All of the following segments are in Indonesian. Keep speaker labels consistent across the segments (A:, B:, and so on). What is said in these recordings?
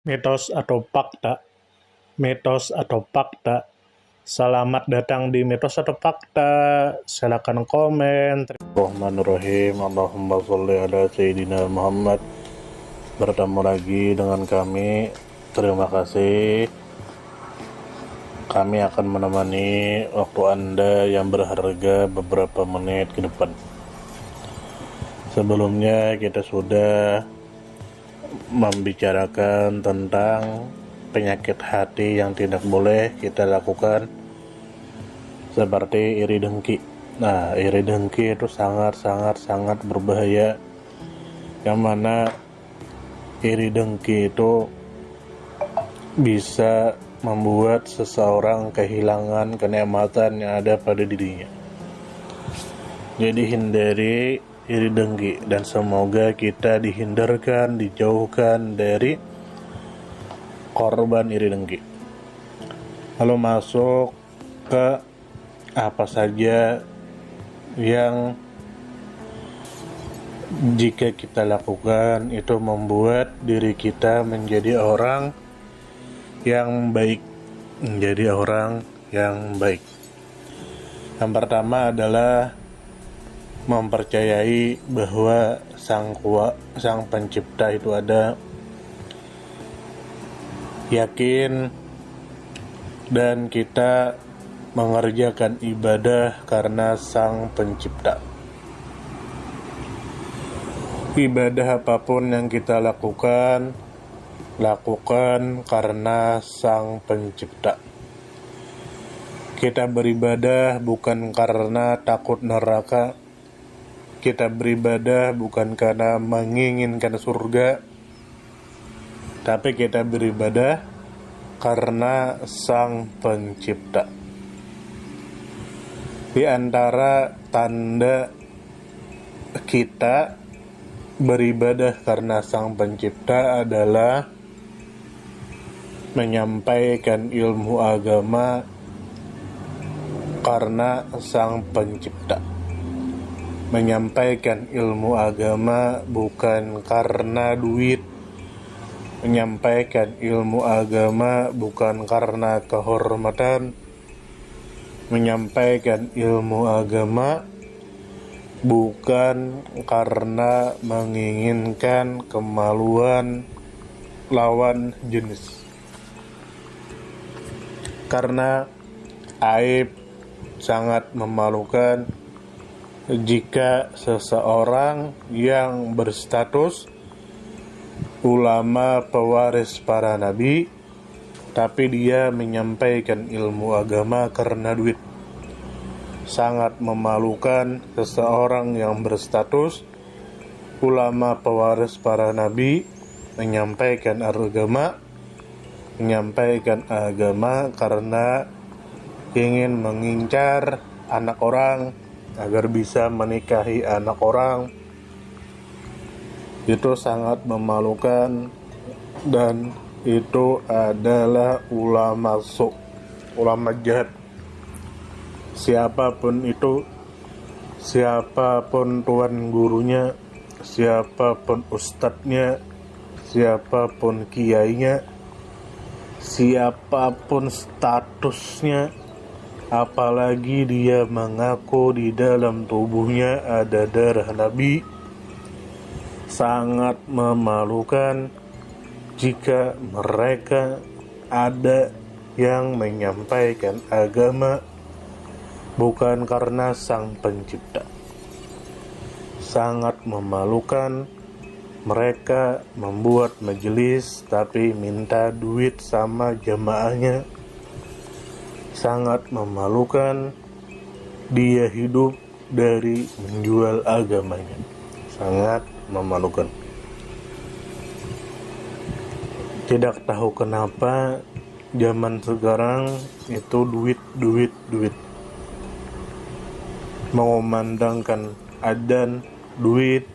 A: Mitos atau fakta? Mitos atau fakta? Selamat datang di Mitos atau Fakta. Silakan komen. Bismillahirrahmanirrahim. Allahumma sholli ala Sayyidina Muhammad. Bertemu lagi dengan kami. Terima kasih. Kami akan menemani waktu Anda yang berharga beberapa menit ke depan. Sebelumnya kita sudah membicarakan tentang penyakit hati yang tidak boleh kita lakukan, seperti iri dengki. Nah, iri dengki itu sangat berbahaya, yang mana iri dengki itu bisa membuat seseorang kehilangan kenikmatan yang ada pada dirinya. Jadi hindari iri dengki, dan semoga kita dihindarkan, dijauhkan dari korban iri dengki. Lalu masuk ke apa saja yang jika kita lakukan itu membuat diri kita menjadi orang yang baik, menjadi orang yang baik. Yang pertama adalah mempercayai bahwa sang pencipta itu ada, yakin dan kita mengerjakan ibadah karena sang pencipta. Ibadah apapun yang kita lakukan karena sang pencipta. Kita beribadah bukan karena takut neraka. Kita beribadah bukan karena menginginkan surga, tapi kita beribadah karena sang pencipta. Di antara tanda kita beribadah karena sang pencipta adalah menyampaikan ilmu agama karena sang pencipta. Menyampaikan ilmu agama bukan karena duit. Menyampaikan ilmu agama bukan karena kehormatan. Menyampaikan ilmu agama bukan karena menginginkan kemaluan lawan jenis. Karena aib sangat memalukan jika seseorang yang berstatus ulama pewaris para nabi, tapi dia menyampaikan ilmu agama karena duit. Sangat memalukan seseorang yang berstatus ulama pewaris para nabi menyampaikan agama karena ingin mengincar anak orang agar bisa menikahi anak orang. Itu sangat memalukan, dan itu adalah ulama jahat. Siapapun itu, siapapun tuan gurunya, siapapun ustadznya, siapapun kiainya, siapapun statusnya, apalagi dia mengaku di dalam tubuhnya ada darah Nabi, sangat memalukan jika mereka ada yang menyampaikan agama bukan karena sang pencipta. Sangat memalukan mereka membuat majelis tapi minta duit sama jamaahnya. Sangat memalukan dia hidup dari menjual agamanya. Sangat memalukan. Tidak tahu kenapa zaman sekarang itu duit. Mengumandangkan adzan duit,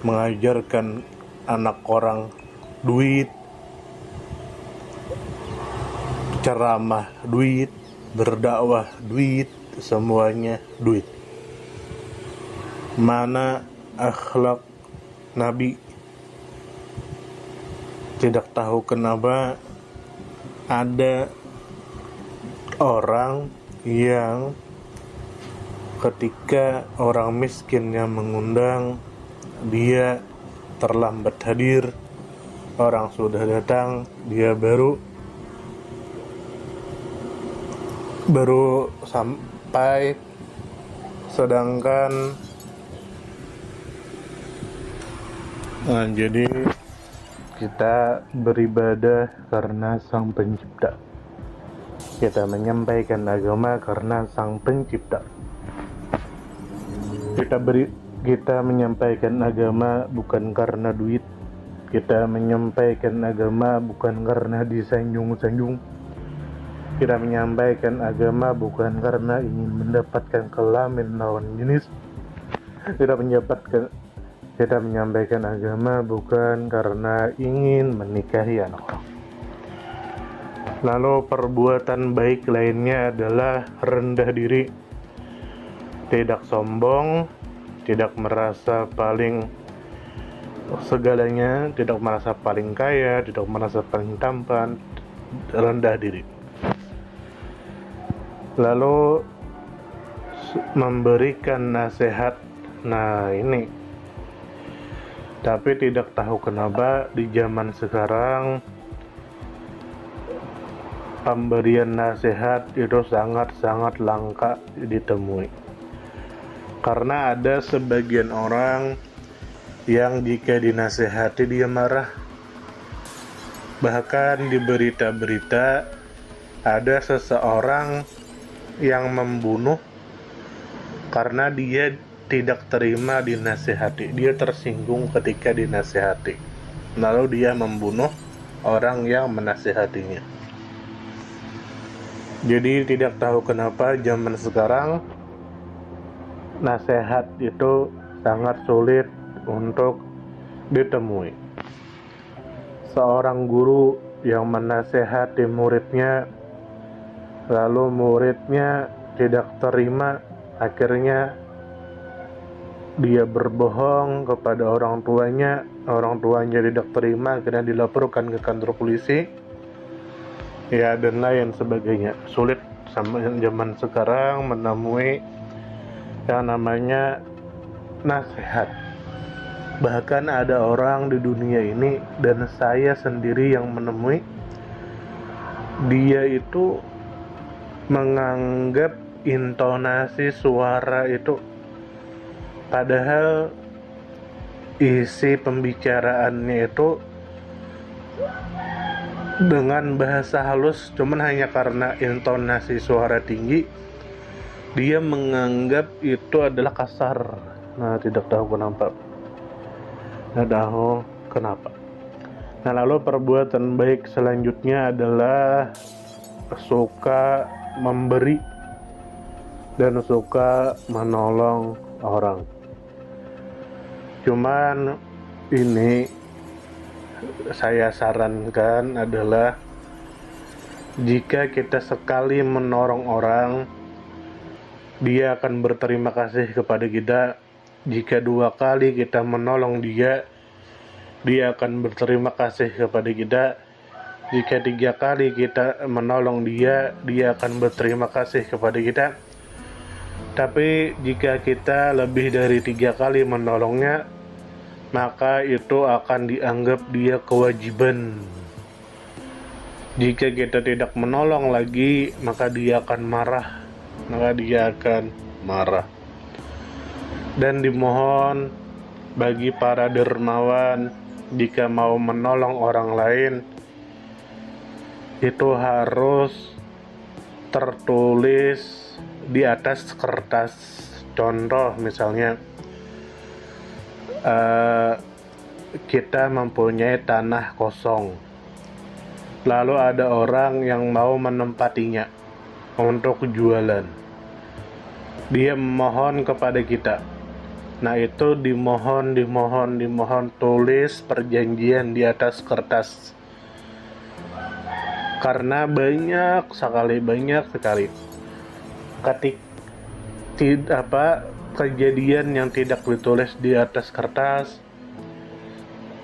A: mengajarkan anak orang duit, ceramah duit, berdakwah duit, semuanya duit. Mana akhlak Nabi? Tidak tahu kenapa ada orang yang ketika orang miskin yang mengundang, dia terlambat hadir. Orang sudah datang, dia baru sampai, sedangkan jadi kita beribadah karena Sang Pencipta. Kita menyampaikan agama karena Sang Pencipta. Kita menyampaikan agama bukan karena duit. Kita menyampaikan agama bukan karena disanjung-sanjung. Kita menyampaikan agama bukan karena ingin mendapatkan kelamin lawan jenis. Kita menyampaikan agama bukan karena ingin menikahi anak orang. Lalu perbuatan baik lainnya adalah rendah diri, tidak sombong, tidak merasa paling segalanya, tidak merasa paling kaya, tidak merasa paling tampan, rendah diri. Lalu memberikan nasihat, nah ini. Tapi tidak tahu kenapa di zaman sekarang pemberian nasihat itu sangat-sangat langka ditemui. Karena ada sebagian orang yang jika dinasehati dia marah. Bahkan di berita-berita ada seseorang yang membunuh karena dia tidak terima dinasehati. Dia tersinggung ketika dinasehati, lalu dia membunuh orang yang menasehatinya. Jadi tidak tahu kenapa zaman sekarang nasihat itu sangat sulit untuk ditemui. Seorang guru yang menasehati muridnya, lalu muridnya tidak terima, akhirnya dia berbohong kepada orang tuanya tidak terima, akhirnya dilaporkan ke kantor polisi, ya, dan lain sebagainya. Sulit sama zaman sekarang menemui yang namanya nasihat. Bahkan ada orang di dunia ini, dan saya sendiri yang menemui, dia itu menganggap intonasi suara itu, padahal isi pembicaraannya itu dengan bahasa halus, cuman hanya karena intonasi suara tinggi dia menganggap itu adalah kasar. Nah, tidak tahu kenapa. Nah, lalu perbuatan baik selanjutnya adalah suka memberi dan suka menolong orang. Cuman ini saya sarankan adalah jika kita sekali menolong orang, dia akan berterima kasih kepada kita. Jika 2 kali kita menolong dia, dia akan berterima kasih kepada kita. Jika 3 kali kita menolong dia, dia akan berterima kasih kepada kita. Tapi jika kita lebih dari 3 kali menolongnya, maka itu akan dianggap dia kewajiban. Jika kita tidak menolong lagi, maka dia akan marah. Dan dimohon bagi para dermawan, jika mau menolong orang lain, itu harus tertulis di atas kertas. Contoh misalnya, kita mempunyai tanah kosong, lalu ada orang yang mau menempatinya untuk jualan, dia memohon kepada kita. Nah, itu dimohon tulis perjanjian di atas kertas. Karena banyak sekali kejadian yang tidak ditulis di atas kertas,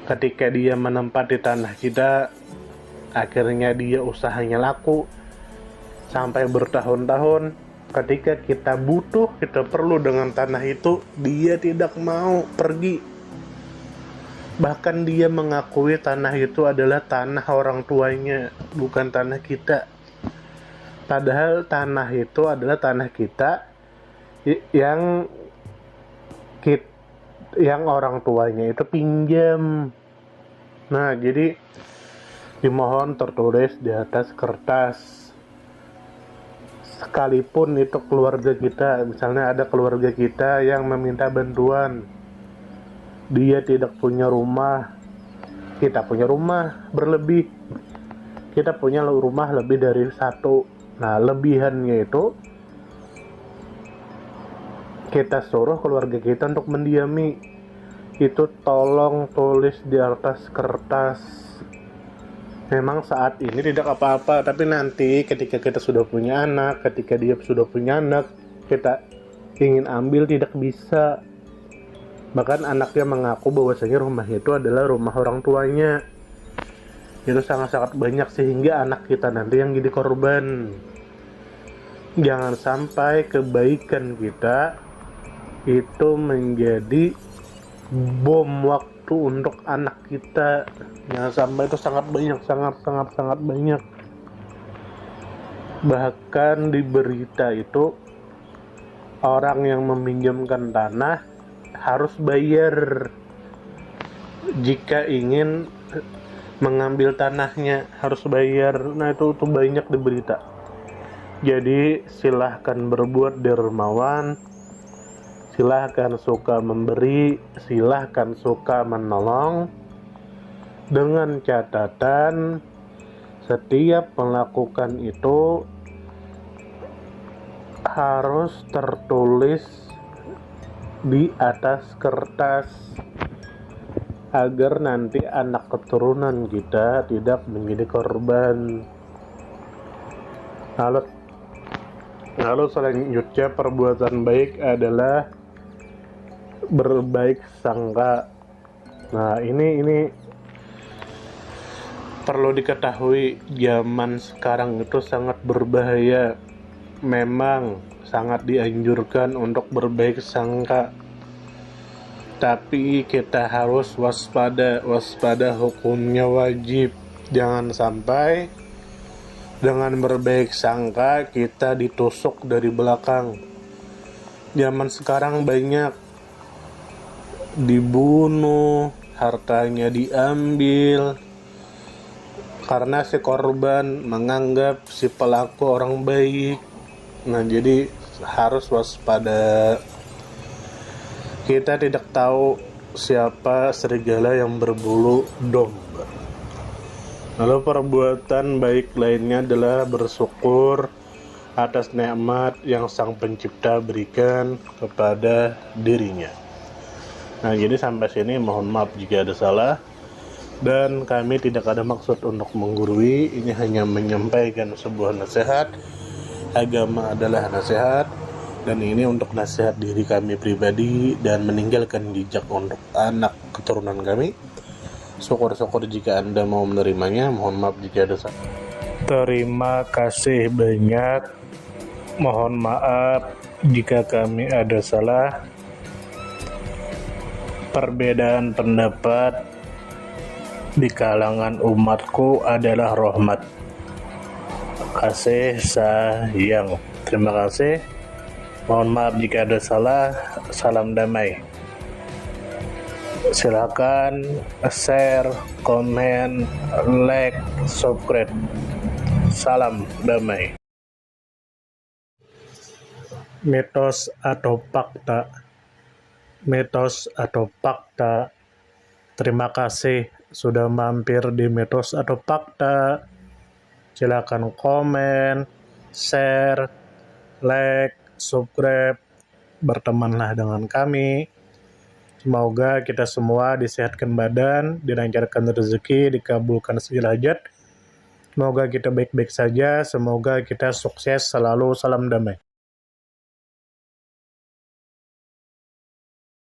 A: Ketika dia menempati tanah kita, akhirnya dia usahanya laku sampai bertahun-tahun. Ketika kita butuh, kita perlu dengan tanah itu, dia tidak mau pergi. Bahkan dia mengakui tanah itu adalah tanah orang tuanya, bukan tanah kita. Padahal tanah itu adalah tanah kita yang orang tuanya itu pinjam. Nah, jadi dimohon tertulis di atas kertas. Sekalipun itu keluarga kita, misalnya ada keluarga kita yang meminta bantuan, dia tidak punya rumah, kita punya rumah berlebih, kita punya rumah lebih dari satu. Nah, lebihannya itu kita suruh keluarga kita untuk mendiami. Itu tolong tulis di atas kertas. Memang saat ini tidak apa-apa, tapi nanti ketika kita sudah punya anak, ketika dia sudah punya anak, kita ingin ambil tidak bisa. Bahkan anaknya mengaku bahwasanya rumah itu adalah rumah orang tuanya. Itu sangat-sangat banyak, sehingga anak kita nanti yang jadi korban. Jangan sampai kebaikan kita itu menjadi bom waktu untuk anak kita. Jangan sampai, itu sangat banyak, sangat banyak. Bahkan di berita itu, orang yang meminjamkan tanah harus bayar jika ingin mengambil tanahnya, harus bayar. Nah, itu banyak di berita. Jadi silahkan berbuat dermawan, silahkan suka memberi, silahkan suka menolong, dengan catatan setiap melakukan itu harus tertulis di atas kertas, agar nanti anak keturunan kita tidak menjadi korban. Lalu selanjutnya, perbuatan baik adalah berbaik sangka. Nah, ini perlu diketahui, zaman sekarang itu sangat berbahaya. Memang sangat dianjurkan untuk berbaik sangka, tapi kita harus waspada hukumnya wajib. Jangan sampai dengan berbaik sangka kita ditusuk dari belakang. Zaman sekarang banyak dibunuh, hartanya diambil, karena si korban menganggap si pelaku orang baik. Nah, jadi harus waspada. Kita tidak tahu siapa serigala yang berbulu domba. Lalu perbuatan baik lainnya adalah bersyukur atas nikmat yang Sang Pencipta berikan kepada dirinya. Nah, jadi sampai sini mohon maaf jika ada salah, dan kami tidak ada maksud untuk menggurui. Ini hanya menyampaikan sebuah nasihat. Agama adalah nasihat, dan ini untuk nasihat diri kami pribadi dan meninggalkan jejak untuk anak keturunan kami. Syukur-syukur jika Anda mau menerimanya, mohon maaf jika ada salah. Terima kasih banyak. Mohon maaf jika kami ada salah. Perbedaan pendapat di kalangan umatku adalah rahmat. Kasih sayang. Terima kasih. Mohon maaf jika ada salah. Salam damai. Silakan share, komen, like, subscribe. Salam damai. Mitos atau fakta? Mitos atau fakta? Terima kasih sudah mampir di Mitos atau Fakta. Silakan komen, share, like, subscribe. Bertemanlah dengan kami. Semoga kita semua disehatkan badan, dilancarkan rezeki, dikabulkan segala hajat. Semoga kita baik-baik saja, semoga kita sukses selalu. Salam damai.